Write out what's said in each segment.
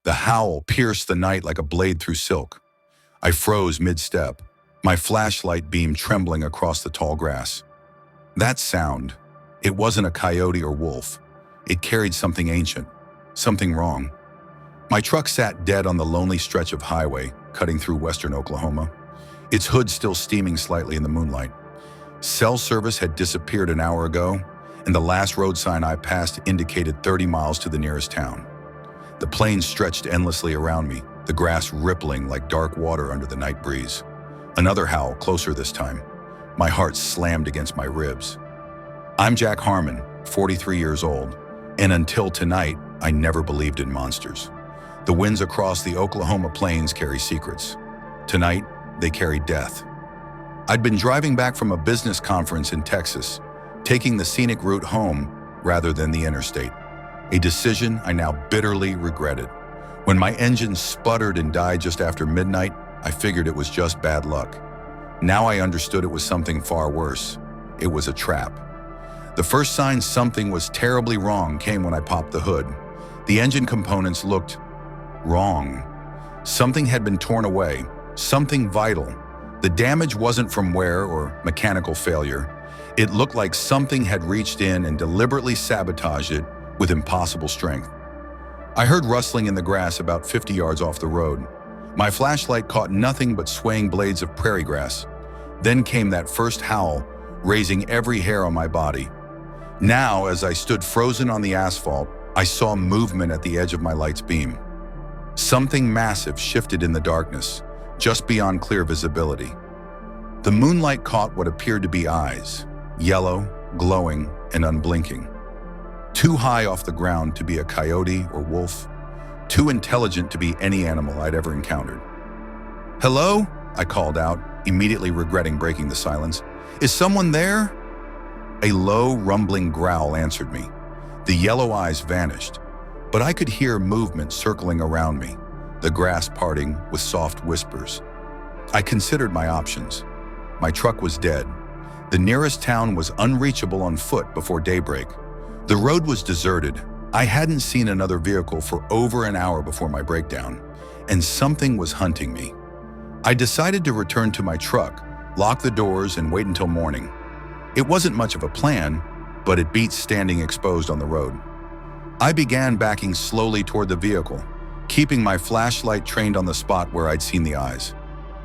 The howl pierced the night like a blade through silk. I froze mid-step, my flashlight beam trembling across the tall grass. That sound, it wasn't a coyote or wolf. It carried something ancient, something wrong. My truck sat dead on the lonely stretch of highway cutting through western Oklahoma, its hood still steaming slightly in the moonlight. Cell service had disappeared an hour ago, and the last road sign I passed indicated 30 miles to the nearest town. The plains stretched endlessly around me, the grass rippling like dark water under the night breeze. Another howl, closer this time. My heart slammed against my ribs. I'm Jack Harmon, 43 years old, and until tonight, I never believed in monsters. The winds across the Oklahoma plains carry secrets. Tonight, they carry death. I'd been driving back from a business conference in Texas, taking the scenic route home rather than the interstate, a decision I now bitterly regretted. When my engine sputtered and died just after midnight, I figured it was just bad luck. Now I understood it was something far worse. It was a trap. The first sign something was terribly wrong came when I popped the hood. The engine components looked wrong. Something had been torn away, something vital. The damage wasn't from wear or mechanical failure. It looked like something had reached in and deliberately sabotaged it with impossible strength. I heard rustling in the grass about 50 yards off the road. My flashlight caught nothing but swaying blades of prairie grass. Then came that first howl, raising every hair on my body. Now, as I stood frozen on the asphalt, I saw movement at the edge of my light's beam. Something massive shifted in the darkness, just beyond clear visibility. The moonlight caught what appeared to be eyes, yellow, glowing, and unblinking. Too high off the ground to be a coyote or wolf, too intelligent to be any animal I'd ever encountered. "Hello?" I called out, immediately regretting breaking the silence. "Is someone there?" A low, rumbling growl answered me. The yellow eyes vanished, but I could hear movement circling around me, the grass parting with soft whispers. I considered my options. My truck was dead. The nearest town was unreachable on foot before daybreak. The road was deserted. I hadn't seen another vehicle for over an hour before my breakdown, and something was hunting me. I decided to return to my truck, lock the doors, and wait until morning. It wasn't much of a plan, but it beat standing exposed on the road. I began backing slowly toward the vehicle, keeping my flashlight trained on the spot where I'd seen the eyes.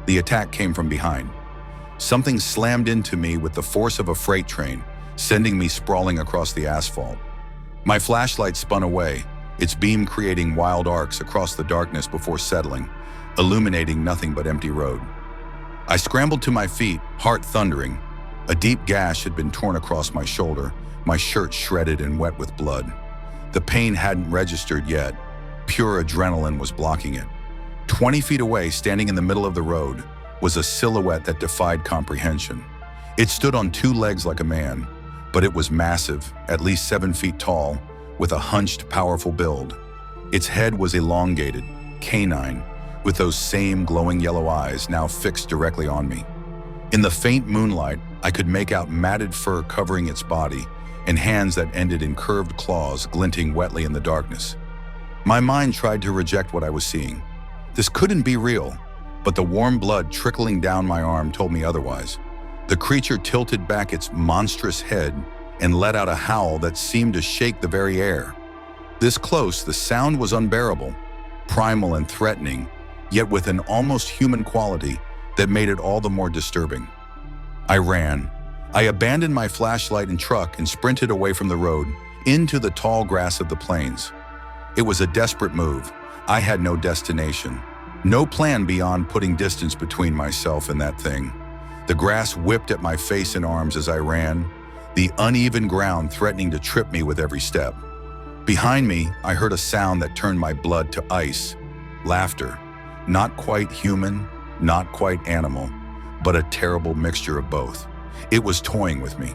The attack came from behind. Something slammed into me with the force of a freight train, sending me sprawling across the asphalt. My flashlight spun away, its beam creating wild arcs across the darkness before settling, illuminating nothing but empty road. I scrambled to my feet, heart thundering. A deep gash had been torn across my shoulder, my shirt shredded and wet with blood. The pain hadn't registered yet. Pure adrenaline was blocking it. 20 feet away, standing in the middle of the road, was a silhouette that defied comprehension. It stood on two legs like a man, but it was massive, at least 7 feet tall, with a hunched, powerful build. Its head was elongated, canine, with those same glowing yellow eyes now fixed directly on me. In the faint moonlight, I could make out matted fur covering its body and hands that ended in curved claws glinting wetly in the darkness. My mind tried to reject what I was seeing. This couldn't be real, but the warm blood trickling down my arm told me otherwise. The creature tilted back its monstrous head and let out a howl that seemed to shake the very air. This close, the sound was unbearable, primal and threatening, yet with an almost human quality that made it all the more disturbing. I ran. I abandoned my flashlight and truck and sprinted away from the road into the tall grass of the plains. It was a desperate move. I had no destination, no plan beyond putting distance between myself and that thing. The grass whipped at my face and arms as I ran, the uneven ground threatening to trip me with every step. Behind me, I heard a sound that turned my blood to ice. Laughter. Not quite human, not quite animal, but a terrible mixture of both. It was toying with me.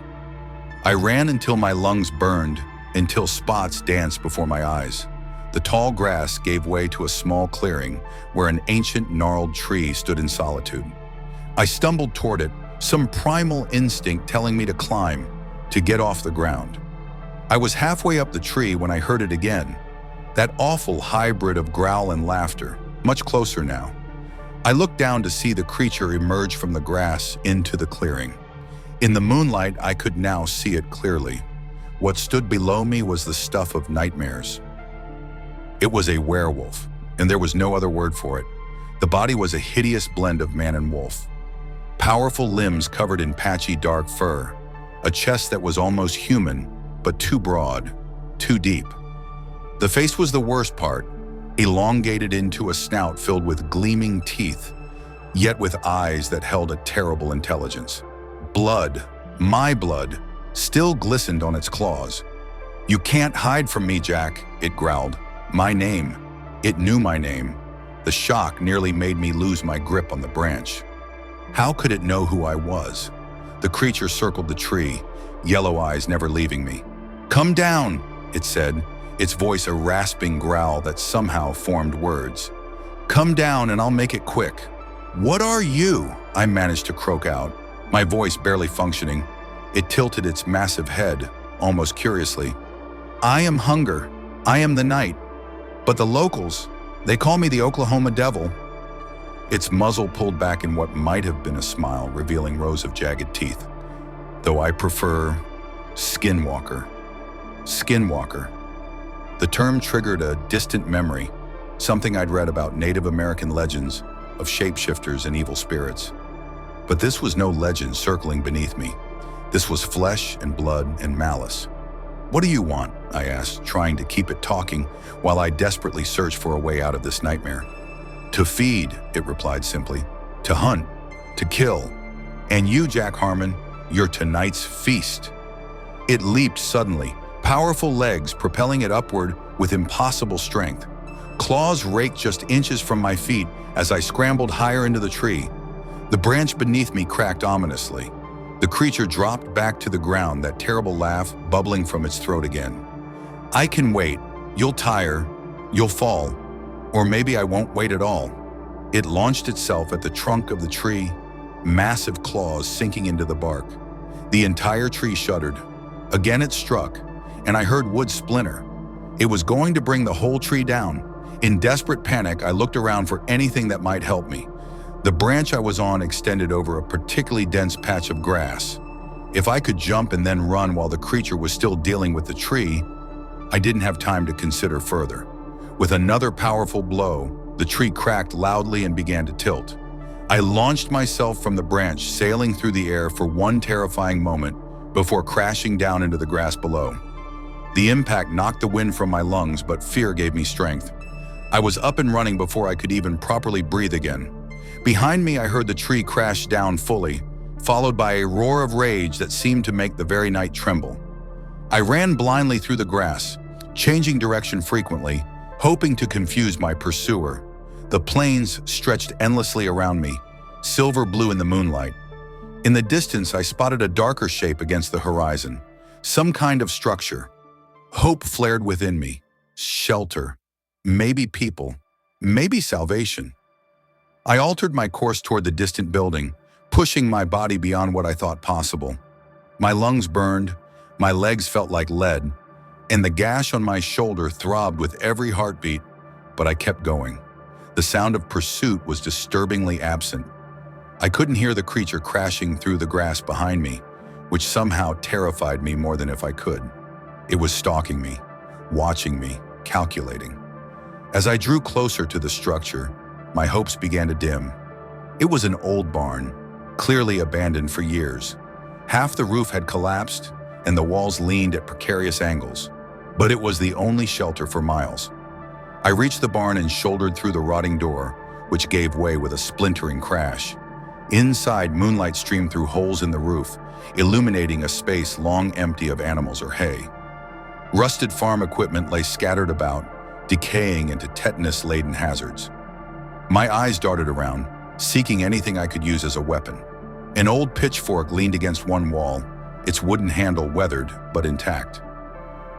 I ran until my lungs burned, until spots danced before my eyes. The tall grass gave way to a small clearing where an ancient gnarled tree stood in solitude. I stumbled toward it, some primal instinct telling me to climb, to get off the ground. I was halfway up the tree when I heard it again. That awful hybrid of growl and laughter, much closer now. I looked down to see the creature emerge from the grass into the clearing. In the moonlight, I could now see it clearly. What stood below me was the stuff of nightmares. It was a werewolf, and there was no other word for it. The body was a hideous blend of man and wolf. Powerful limbs covered in patchy dark fur, a chest that was almost human, but too broad, too deep. The face was the worst part, elongated into a snout filled with gleaming teeth, yet with eyes that held a terrible intelligence. Blood, my blood, still glistened on its claws. "You can't hide from me, Jack," it growled. "My name." It knew my name. The shock nearly made me lose my grip on the branch. How could it know who I was? The creature circled the tree, yellow eyes never leaving me. "Come down," it said, its voice a rasping growl that somehow formed words. "Come down and I'll make it quick." "What are you?" I managed to croak out, my voice barely functioning. It tilted its massive head, almost curiously. "I am hunger. I am the night. But the locals, they call me the Oklahoma Devil." Its muzzle pulled back in what might have been a smile, revealing rows of jagged teeth. "Though I prefer skinwalker." Skinwalker. The term triggered a distant memory, something I'd read about Native American legends of shapeshifters and evil spirits. But this was no legend circling beneath me. This was flesh and blood and malice. "What do you want?" I asked, trying to keep it talking while I desperately searched for a way out of this nightmare. "To feed," it replied simply. "To hunt. To kill. And you, Jack Harmon, you're tonight's feast." It leaped suddenly, powerful legs propelling it upward with impossible strength. Claws raked just inches from my feet as I scrambled higher into the tree. The branch beneath me cracked ominously. The creature dropped back to the ground, that terrible laugh bubbling from its throat again. "I can wait. You'll tire. You'll fall. Or maybe I won't wait at all." It launched itself at the trunk of the tree, massive claws sinking into the bark. The entire tree shuddered. Again it struck, and I heard wood splinter. It was going to bring the whole tree down. In desperate panic, I looked around for anything that might help me. The branch I was on extended over a particularly dense patch of grass. If I could jump and then run while the creature was still dealing with the tree, I didn't have time to consider further. With another powerful blow, the tree cracked loudly and began to tilt. I launched myself from the branch, sailing through the air for one terrifying moment before crashing down into the grass below. The impact knocked the wind from my lungs, but fear gave me strength. I was up and running before I could even properly breathe again. Behind me, I heard the tree crash down fully, followed by a roar of rage that seemed to make the very night tremble. I ran blindly through the grass, changing direction frequently, hoping to confuse my pursuer. The plains stretched endlessly around me, silver blue in the moonlight. In the distance, I spotted a darker shape against the horizon, some kind of structure. Hope flared within me. Shelter. Maybe people. Maybe salvation. I altered my course toward the distant building, pushing my body beyond what I thought possible. My lungs burned, my legs felt like lead, and the gash on my shoulder throbbed with every heartbeat, but I kept going. The sound of pursuit was disturbingly absent. I couldn't hear the creature crashing through the grass behind me, which somehow terrified me more than if I could. It was stalking me, watching me, calculating. As I drew closer to the structure, my hopes began to dim. It was an old barn, clearly abandoned for years. Half the roof had collapsed, and the walls leaned at precarious angles. But it was the only shelter for miles. I reached the barn and shouldered through the rotting door, which gave way with a splintering crash. Inside, moonlight streamed through holes in the roof, illuminating a space long empty of animals or hay. Rusted farm equipment lay scattered about, decaying into tetanus-laden hazards. My eyes darted around, seeking anything I could use as a weapon. An old pitchfork leaned against one wall, its wooden handle weathered but intact.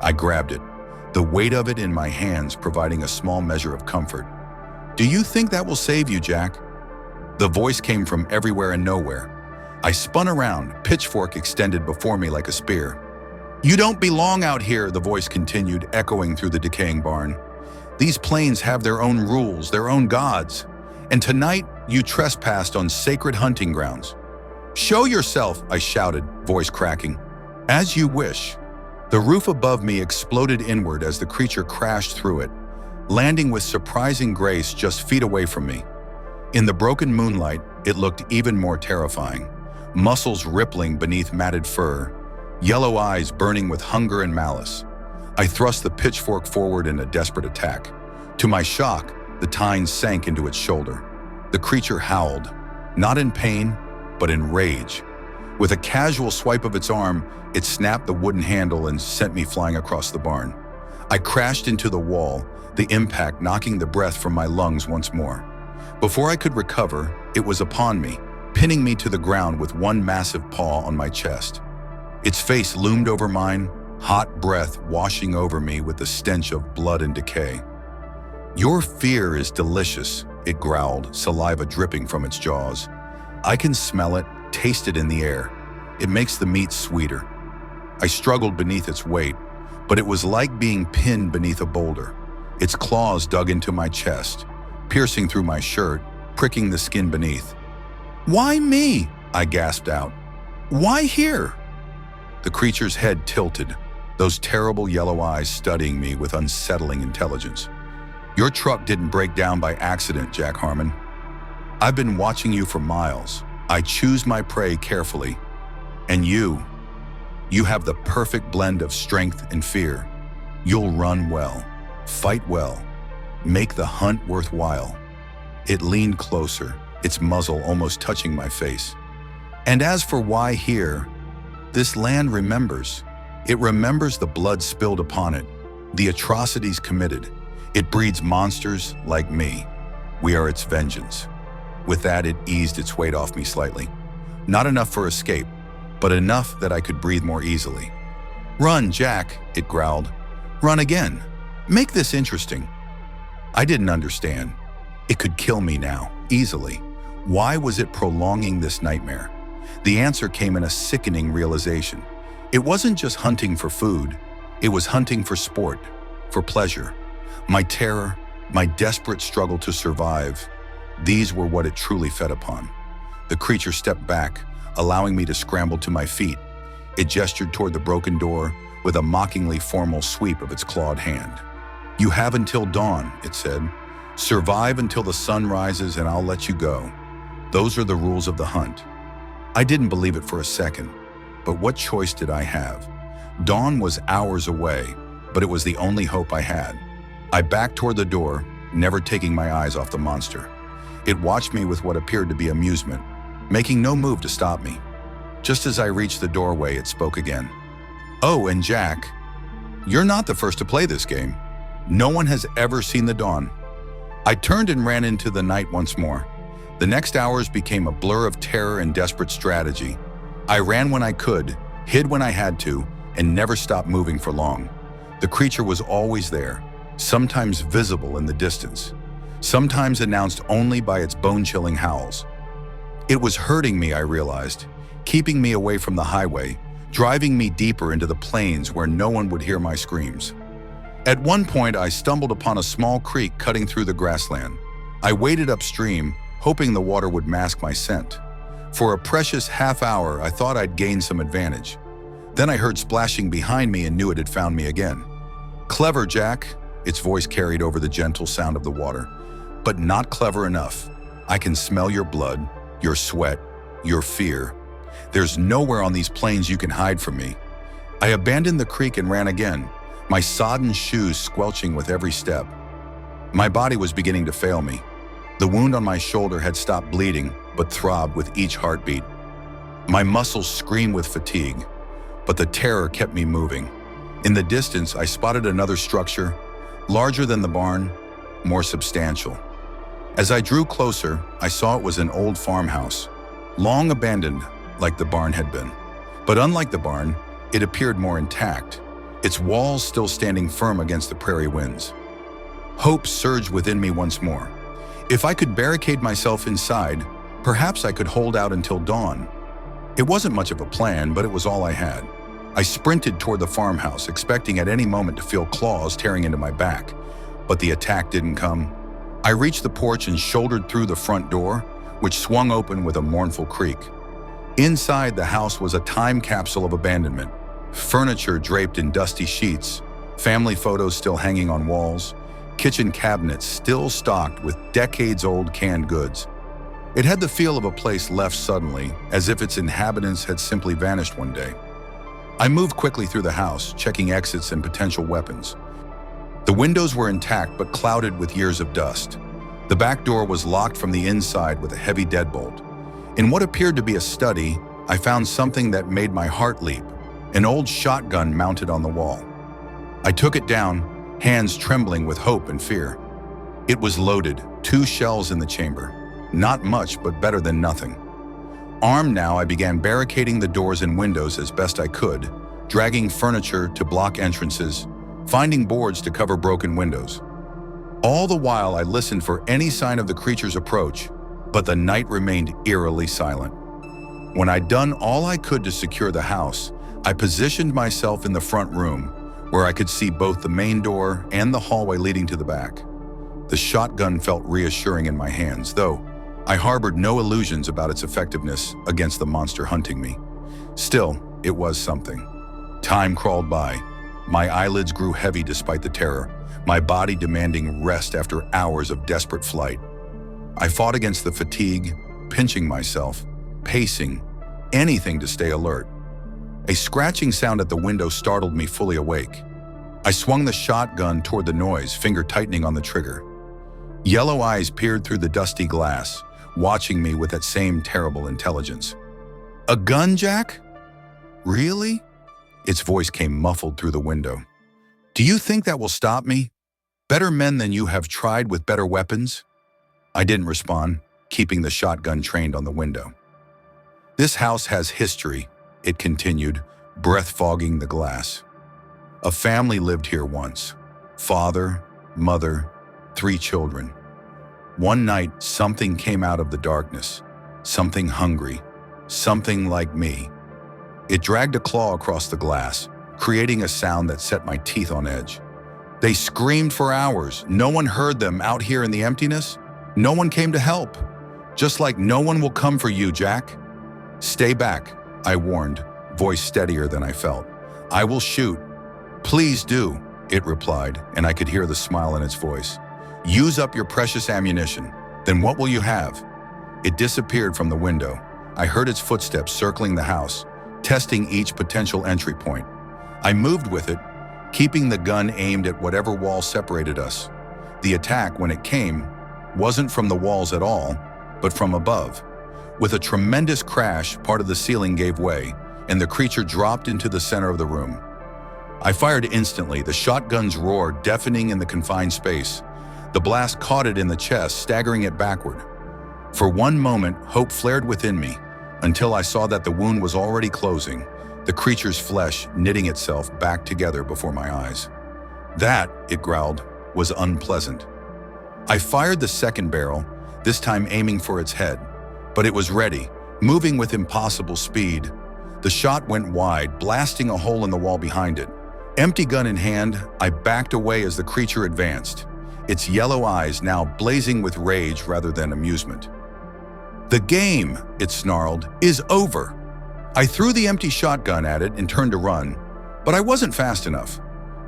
I grabbed it, the weight of it in my hands providing a small measure of comfort. "Do you think that will save you, Jack?" The voice came from everywhere and nowhere. I spun around, pitchfork extended before me like a spear. "You don't belong out here," the voice continued, echoing through the decaying barn. These plains have their own rules, their own gods. And tonight, you trespassed on sacred hunting grounds. Show yourself, I shouted, voice cracking. As you wish. The roof above me exploded inward as the creature crashed through it, landing with surprising grace just feet away from me. In the broken moonlight, it looked even more terrifying. Muscles rippling beneath matted fur, yellow eyes burning with hunger and malice. I thrust the pitchfork forward in a desperate attack. To my shock, the tine sank into its shoulder. The creature howled, not in pain, but in rage. With a casual swipe of its arm, it snapped the wooden handle and sent me flying across the barn. I crashed into the wall, the impact knocking the breath from my lungs once more. Before I could recover, it was upon me, pinning me to the ground with one massive paw on my chest. Its face loomed over mine, hot breath washing over me with the stench of blood and decay. Your fear is delicious, it growled, saliva dripping from its jaws. I can smell it, taste it in the air. It makes the meat sweeter. I struggled beneath its weight, but it was like being pinned beneath a boulder. Its claws dug into my chest, piercing through my shirt, pricking the skin beneath. Why me? I gasped out. Why here? The creature's head tilted, those terrible yellow eyes studying me with unsettling intelligence. Your truck didn't break down by accident, Jack Harmon. I've been watching you for miles. I choose my prey carefully. And you have the perfect blend of strength and fear. You'll run well, fight well, make the hunt worthwhile. It leaned closer, its muzzle almost touching my face. And as for why here, this land remembers. It remembers the blood spilled upon it, the atrocities committed. It breeds monsters like me. We are its vengeance. With that, it eased its weight off me slightly. Not enough for escape, but enough that I could breathe more easily. Run, Jack, it growled. Run again. Make this interesting. I didn't understand. It could kill me now, easily. Why was it prolonging this nightmare? The answer came in a sickening realization. It wasn't just hunting for food. It was hunting for sport, for pleasure. My terror, my desperate struggle to survive, these were what it truly fed upon. The creature stepped back, allowing me to scramble to my feet. It gestured toward the broken door with a mockingly formal sweep of its clawed hand. You have until dawn, it said. Survive until the sun rises and I'll let you go. Those are the rules of the hunt. I didn't believe it for a second, but what choice did I have? Dawn was hours away, but it was the only hope I had. I backed toward the door, never taking my eyes off the monster. It watched me with what appeared to be amusement, making no move to stop me. Just as I reached the doorway, it spoke again. Oh, and Jack, you're not the first to play this game. No one has ever seen the dawn. I turned and ran into the night once more. The next hours became a blur of terror and desperate strategy. I ran when I could, hid when I had to, and never stopped moving for long. The creature was always there, sometimes visible in the distance, sometimes announced only by its bone-chilling howls. It was hurting me, I realized, keeping me away from the highway, driving me deeper into the plains where no one would hear my screams. At one point, I stumbled upon a small creek cutting through the grassland. I waded upstream, hoping the water would mask my scent. For a precious half hour, I thought I'd gained some advantage. Then I heard splashing behind me and knew it had found me again. Clever, Jack, its voice carried over the gentle sound of the water. But not clever enough. I can smell your blood, your sweat, your fear. There's nowhere on these plains you can hide from me. I abandoned the creek and ran again, my sodden shoes squelching with every step. My body was beginning to fail me. The wound on my shoulder had stopped bleeding, but throbbed with each heartbeat. My muscles screamed with fatigue, but the terror kept me moving. In the distance, I spotted another structure, larger than the barn, more substantial. As I drew closer, I saw it was an old farmhouse, long abandoned like the barn had been. But unlike the barn, it appeared more intact, its walls still standing firm against the prairie winds. Hope surged within me once more. If I could barricade myself inside, perhaps I could hold out until dawn. It wasn't much of a plan, but it was all I had. I sprinted toward the farmhouse, expecting at any moment to feel claws tearing into my back. but the attack didn't come. I reached the porch and shouldered through the front door, which swung open with a mournful creak. Inside, the house was a time capsule of abandonment. Furniture draped in dusty sheets, family photos still hanging on walls, kitchen cabinets still stocked with decades-old canned goods. It had the feel of a place left suddenly, as if its inhabitants had simply vanished one day. I moved quickly through the house, checking exits and potential weapons. The windows were intact but clouded with years of dust. The back door was locked from the inside with a heavy deadbolt. In what appeared to be a study, I found something that made my heart leap, an old shotgun mounted on the wall. I took it down, hands trembling with hope and fear. It was loaded, 2 shells in the chamber. Not much, but better than nothing. Armed now, I began barricading the doors and windows as best I could, dragging furniture to block entrances, finding boards to cover broken windows. All the while, I listened for any sign of the creature's approach, but the night remained eerily silent. When I'd done all I could to secure the house, I positioned myself in the front room, where I could see both the main door and the hallway leading to the back. The shotgun felt reassuring in my hands, though I harbored no illusions about its effectiveness against the monster hunting me. Still, it was something. Time crawled by. My eyelids grew heavy despite the terror, my body demanding rest after hours of desperate flight. I fought against the fatigue, pinching myself, pacing, anything to stay alert. A scratching sound at the window startled me fully awake. I swung the shotgun toward the noise, finger tightening on the trigger. Yellow eyes peered through the dusty glass, watching me with that same terrible intelligence. "A gun, Jack? Really?" Its voice came muffled through the window. "Do you think that will stop me? Better men than you have tried with better weapons?" I didn't respond, keeping the shotgun trained on the window. "This house has history," it continued, breath fogging the glass. "A family lived here once. Father, mother, 3 children. One night, something came out of the darkness. Something hungry. Something like me. It dragged a claw across the glass, creating a sound that set my teeth on edge. They screamed for hours. No one heard them out here in the emptiness. No one came to help. Just like no one will come for you, Jack. Stay back, I warned, voice steadier than I felt. I will shoot. Please do, it replied, and I could hear the smile in its voice. Use up your precious ammunition. Then what will you have? It disappeared from the window. I heard its footsteps circling the house, testing each potential entry point. I moved with it, keeping the gun aimed at whatever wall separated us. The attack, when it came, wasn't from the walls at all, but from above. With a tremendous crash, part of the ceiling gave way, and the creature dropped into the center of the room. I fired instantly, the shotgun's roar deafening in the confined space. The blast caught it in the chest, staggering it backward. For one moment, hope flared within me, until I saw that the wound was already closing, the creature's flesh knitting itself back together before my eyes. That, it growled, was unpleasant. I fired the second barrel, this time aiming for its head, but it was ready, moving with impossible speed. The shot went wide, blasting a hole in the wall behind it. Empty gun in hand, I backed away as the creature advanced, its yellow eyes now blazing with rage rather than amusement. The game, it snarled, is over. I threw the empty shotgun at it and turned to run, but I wasn't fast enough.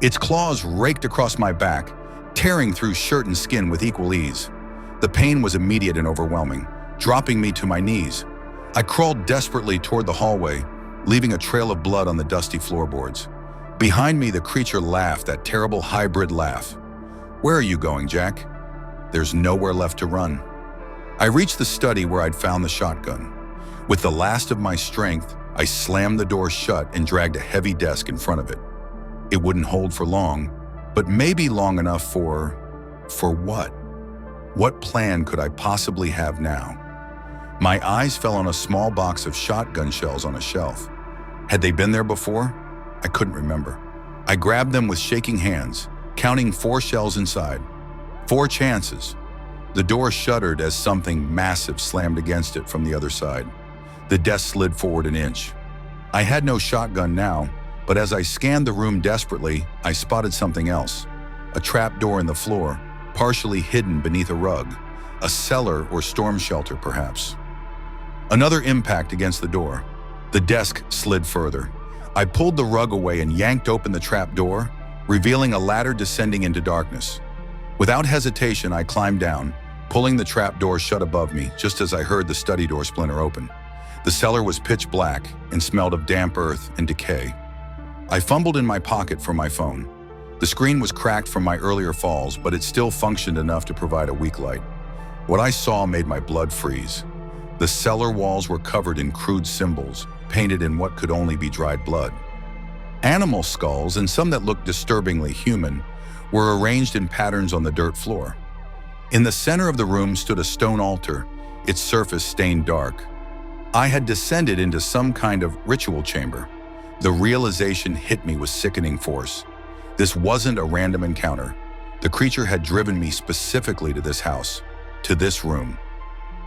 Its claws raked across my back, tearing through shirt and skin with equal ease. The pain was immediate and overwhelming, dropping me to my knees. I crawled desperately toward the hallway, leaving a trail of blood on the dusty floorboards. Behind me, the creature laughed, that terrible hybrid laugh. Where are you going, Jack? There's nowhere left to run. I reached the study where I'd found the shotgun. With the last of my strength, I slammed the door shut and dragged a heavy desk in front of it. It wouldn't hold for long, but maybe long enough for what? What plan could I possibly have now? My eyes fell on a small box of shotgun shells on a shelf. Had they been there before? I couldn't remember. I grabbed them with shaking hands, counting 4 shells inside. 4 chances. The door shuddered as something massive slammed against it from the other side. The desk slid forward an inch. I had no shotgun now, but as I scanned the room desperately, I spotted something else. a trap door in the floor, partially hidden beneath a rug, a cellar or storm shelter perhaps. Another impact against the door. The desk slid further. I pulled the rug away and yanked open the trap door, revealing a ladder descending into darkness. Without hesitation, I climbed down, pulling the trap door shut above me just as I heard the study door splinter open. The cellar was pitch black and smelled of damp earth and decay. I fumbled in my pocket for my phone. The screen was cracked from my earlier falls, but it still functioned enough to provide a weak light. What I saw made my blood freeze. The cellar walls were covered in crude symbols, painted in what could only be dried blood. Animal skulls, and some that looked disturbingly human, were arranged in patterns on the dirt floor. In the center of the room stood a stone altar, its surface stained dark. I had descended into some kind of ritual chamber. The realization hit me with sickening force. This wasn't a random encounter. The creature had driven me specifically to this house, to this room.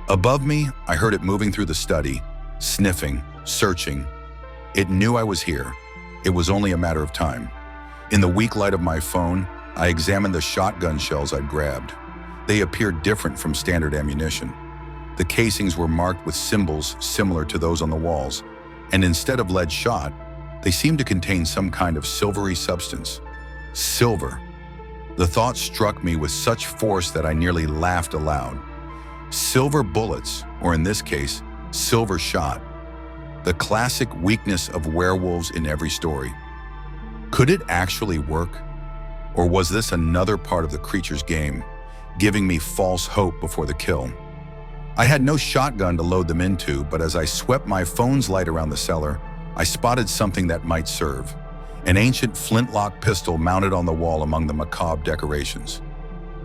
Above me, I heard it moving through the study, sniffing, searching. It knew I was here. It was only a matter of time. In the weak light of my phone, I examined the shotgun shells I'd grabbed. They appeared different from standard ammunition. The casings were marked with symbols similar to those on the walls, and instead of lead shot, they seemed to contain some kind of silvery substance. Silver. The thought struck me with such force that I nearly laughed aloud. Silver bullets, or in this case, silver shot. The classic weakness of werewolves in every story. Could it actually work? Or was this another part of the creature's game, giving me false hope before the kill? I had no shotgun to load them into, but as I swept my phone's light around the cellar, I spotted something that might serve. An ancient flintlock pistol mounted on the wall among the macabre decorations.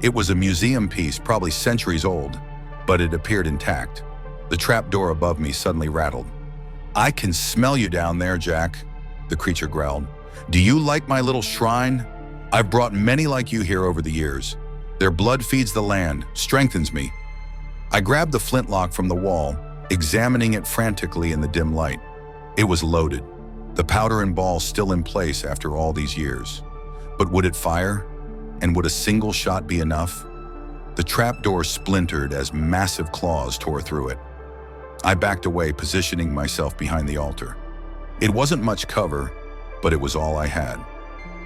It was a museum piece, probably centuries old, but it appeared intact. The trap door above me suddenly rattled. "I can smell you down there, Jack," the creature growled. "Do you like my little shrine? I've brought many like you here over the years. Their blood feeds the land, strengthens me." I grabbed the flintlock from the wall, examining it frantically in the dim light. It was loaded, the powder and ball still in place after all these years. But would it fire? And would a single shot be enough? The trapdoor splintered as massive claws tore through it. I backed away, positioning myself behind the altar. It wasn't much cover, but it was all I had.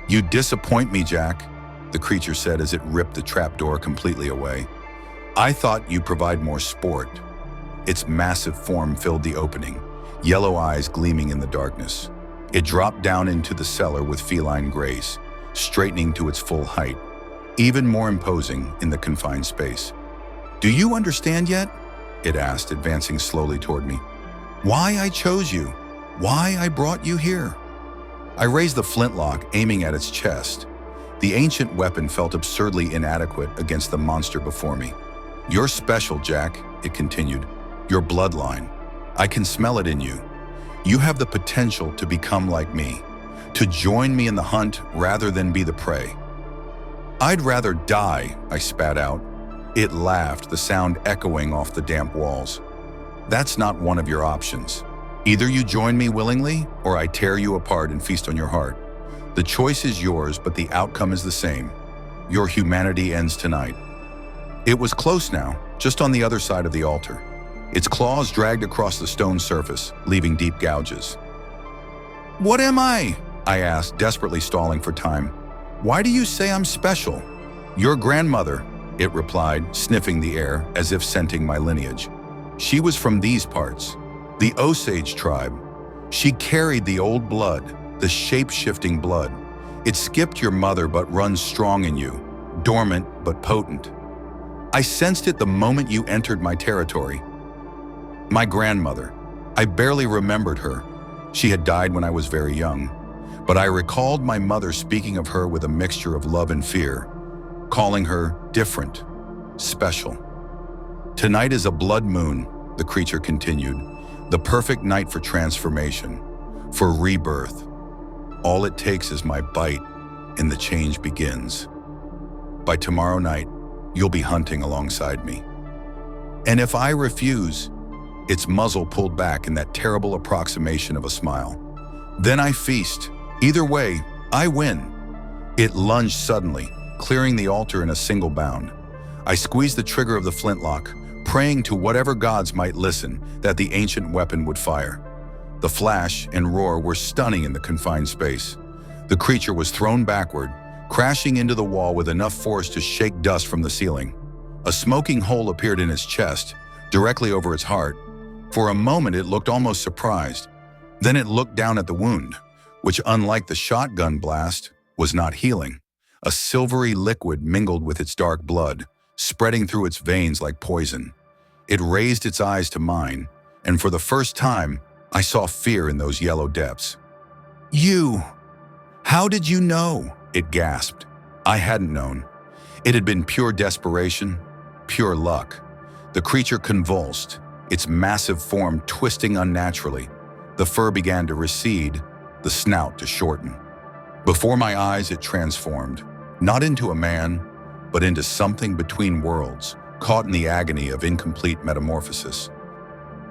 "You disappoint me, Jack," the creature said as it ripped the trapdoor completely away. "I thought you provide more sport." Its massive form filled the opening, yellow eyes gleaming in the darkness. It dropped down into the cellar with feline grace, straightening to its full height, even more imposing in the confined space. "Do you understand yet?" it asked, advancing slowly toward me. "Why I chose you? Why I brought you here?" I raised the flintlock, aiming at its chest. The ancient weapon felt absurdly inadequate against the monster before me. "You're special, Jack," it continued. "Your bloodline. I can smell it in you. You have the potential to become like me, to join me in the hunt rather than be the prey." "I'd rather die," I spat out. It laughed, the sound echoing off the damp walls. "That's not one of your options. Either you join me willingly, or I tear you apart and feast on your heart. The choice is yours, but the outcome is the same. Your humanity ends tonight." It was close now, just on the other side of the altar. Its claws dragged across the stone surface, leaving deep gouges. "What am I?" I asked, desperately stalling for time. "Why do you say I'm special?" "Your grandmother," it replied, sniffing the air as if scenting my lineage. "She was from these parts, the Osage tribe. She carried the old blood, the shape-shifting blood. It skipped your mother but runs strong in you, dormant but potent. I sensed it the moment you entered my territory." My grandmother. I barely remembered her. She had died when I was very young. But I recalled my mother speaking of her with a mixture of love and fear, calling her different, special. "Tonight is a blood moon," the creature continued. "The perfect night for transformation, for rebirth. All it takes is my bite, and the change begins. By tomorrow night, you'll be hunting alongside me. And if I refuse," its muzzle pulled back in that terrible approximation of a smile, "then I feast. Either way, I win." It lunged suddenly, clearing the altar in a single bound. I squeezed the trigger of the flintlock, praying to whatever gods might listen that the ancient weapon would fire. The flash and roar were stunning in the confined space. The creature was thrown backward, crashing into the wall with enough force to shake dust from the ceiling. A smoking hole appeared in its chest, directly over its heart. For a moment it looked almost surprised. Then it looked down at the wound, which, unlike the shotgun blast, was not healing. A silvery liquid mingled with its dark blood, spreading through its veins like poison. It raised its eyes to mine, and for the first time, I saw fear in those yellow depths. "You! How did you know?" it gasped. I hadn't known. It had been pure desperation, pure luck. The creature convulsed, its massive form twisting unnaturally. The fur began to recede, the snout to shorten. Before my eyes, it transformed, not into a man, but into something between worlds, caught in the agony of incomplete metamorphosis.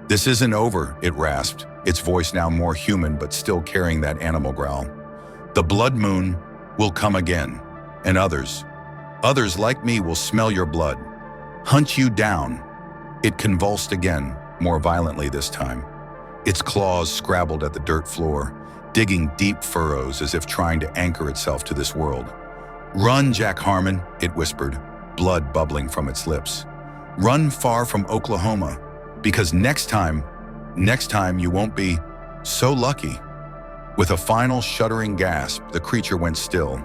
"This isn't over," it rasped, its voice now more human but still carrying that animal growl. "The blood moon will come again, and others like me will smell your blood, hunt you down." It convulsed again, more violently this time. Its claws scrabbled at the dirt floor, digging deep furrows as if trying to anchor itself to this world. "Run, Jack Harmon," it whispered, blood bubbling from its lips. "Run far from Oklahoma, because next time you won't be so lucky." With a final shuddering gasp, the creature went still.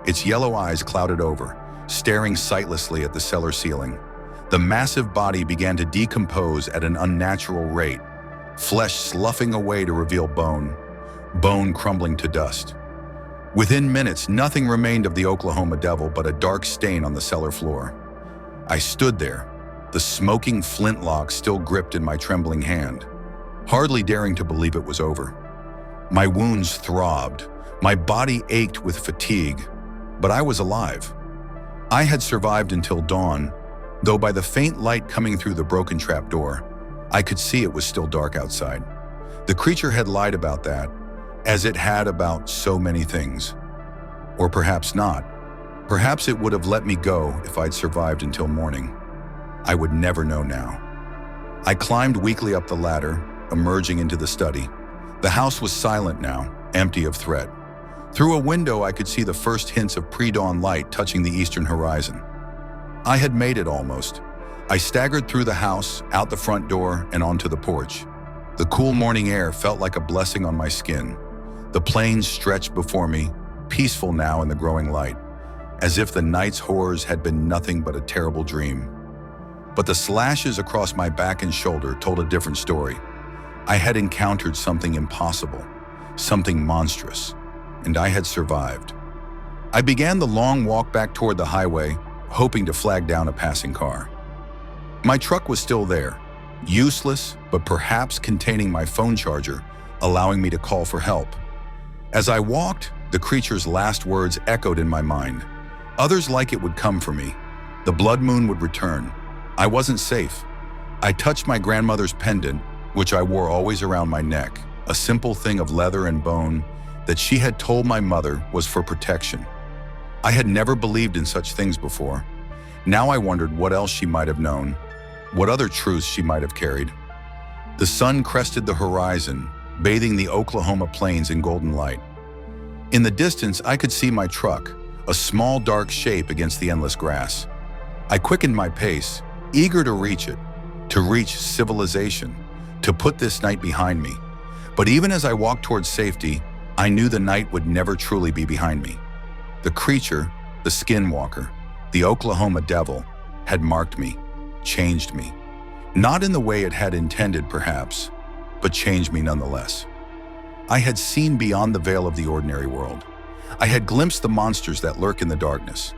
Its yellow eyes clouded over, staring sightlessly at the cellar ceiling. The massive body began to decompose at an unnatural rate, flesh sloughing away to reveal bone, bone crumbling to dust. Within minutes, nothing remained of the Oklahoma devil but a dark stain on the cellar floor. I stood there, the smoking flintlock still gripped in my trembling hand, hardly daring to believe it was over. My wounds throbbed, my body ached with fatigue, but I was alive. I had survived until dawn, though by the faint light coming through the broken trapdoor, I could see it was still dark outside. The creature had lied about that, as it had about so many things. Or perhaps not. Perhaps it would have let me go if I'd survived until morning. I would never know now. I climbed weakly up the ladder, emerging into the study. The house was silent now, empty of threat. Through a window, I could see the first hints of pre-dawn light touching the eastern horizon. I had made it almost. I staggered through the house, out the front door, and onto the porch. The cool morning air felt like a blessing on my skin. The plains stretched before me, peaceful now in the growing light, as if the night's horrors had been nothing but a terrible dream. But the slashes across my back and shoulder told a different story. I had encountered something impossible, something monstrous, and I had survived. I began the long walk back toward the highway, hoping to flag down a passing car. My truck was still there, useless, but perhaps containing my phone charger, allowing me to call for help. As I walked, the creature's last words echoed in my mind. Others like it would come for me. The blood moon would return. I wasn't safe. I touched my grandmother's pendant, which I wore always around my neck, a simple thing of leather and bone that she had told my mother was for protection. I had never believed in such things before. Now I wondered what else she might have known, what other truths she might have carried. The sun crested the horizon, bathing the Oklahoma plains in golden light. In the distance, I could see my truck, a small dark shape against the endless grass. I quickened my pace, eager to reach it, to reach civilization, to put this night behind me. But even as I walked towards safety, I knew the night would never truly be behind me. The creature, the skinwalker, the Oklahoma devil, had marked me, changed me. Not in the way it had intended, perhaps, but changed me nonetheless. I had seen beyond the veil of the ordinary world. I had glimpsed the monsters that lurk in the darkness.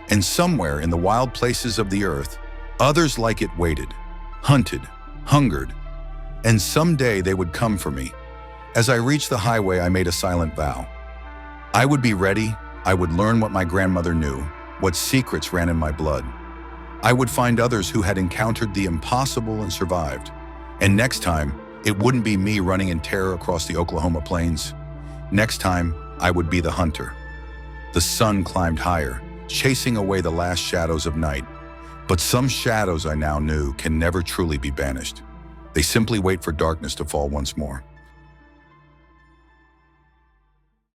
And somewhere in the wild places of the earth, others like it waited, hunted, hungered, and someday they would come for me. As I reached the highway, I made a silent vow. I would be ready. I would learn what my grandmother knew, what secrets ran in my blood. I would find others who had encountered the impossible and survived. And next time, it wouldn't be me running in terror across the Oklahoma plains. Next time, I would be the hunter. The sun climbed higher, chasing away the last shadows of night. But some shadows I now knew can never truly be banished. They simply wait for darkness to fall once more.